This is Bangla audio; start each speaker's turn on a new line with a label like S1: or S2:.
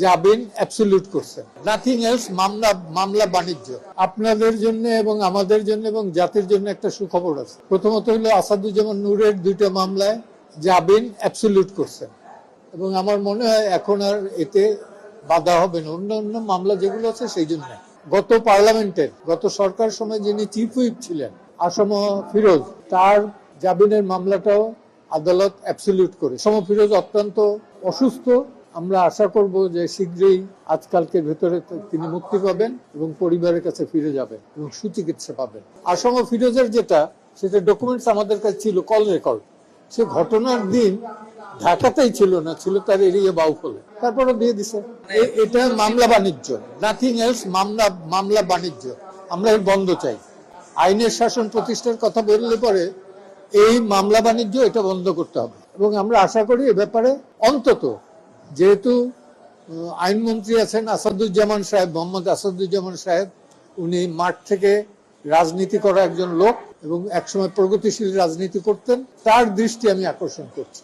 S1: জামিন অ্যাবসলিউট করছেন, নাথিং এলস। মামলা বাণিজ্য আপনাদের জন্য এবং আমাদের জন্য এবং জাতির জন্য একটা সুখবর আছে। প্রথমত হলো আসাদুজ্জামান নূরের 2টা মামলায় জামিন অ্যাবসলিউট করছেন এবং আমার মনে হয় এখন আর এতে বাধা হবে না। অন্য মামলা যেগুলো আছে সেই জন্য গত পার্লামেন্টের গত সরকার সময় যিনি চিফ হুইপ ছিলেন আসম ফিরোজ, তার জামিনের মামলাটাও আদালত অ্যাবসলিউট করে। আসম ফিরোজ অত্যন্ত অসুস্থ, আমরা আশা করব যে শীঘ্রই আজকালকের ভেতরে তিনি মুক্তি পাবেন এবং পরিবারের কাছে ফিরে যাবেন এবং সুচিকিৎসা পাবেন। আসম ফিরোজের সেটা ডকুমেন্টস আমাদের কাছে ছিল, কল রেকর্ড। সে ঘটনার দিন ঢাকাতেই ছিল না, ছিল তার এরিয়া বাউফলে, তারপরে দিয়ে দিছে। এটা মামলা বাণিজ্য, নাথিং এলস। মামলা বাণিজ্য আমরা এর বন্ধ চাই। আইনের শাসন প্রতিষ্ঠার কথা বললে পরে এই মামলা বাণিজ্য এটা বন্ধ করতে হবে এবং আমরা আশা করি এ ব্যাপারে অন্তত, যেহেতু আইনমন্ত্রী আছেন আসাদুজ্জামান সাহেব, মোহাম্মদ আসাদুজ্জামান সাহেব, উনি মাঠ থেকে রাজনীতি করা একজন লোক এবং একসময় প্রগতিশীল রাজনীতি করতেন, তার দৃষ্টি আমি আকর্ষণ করছি।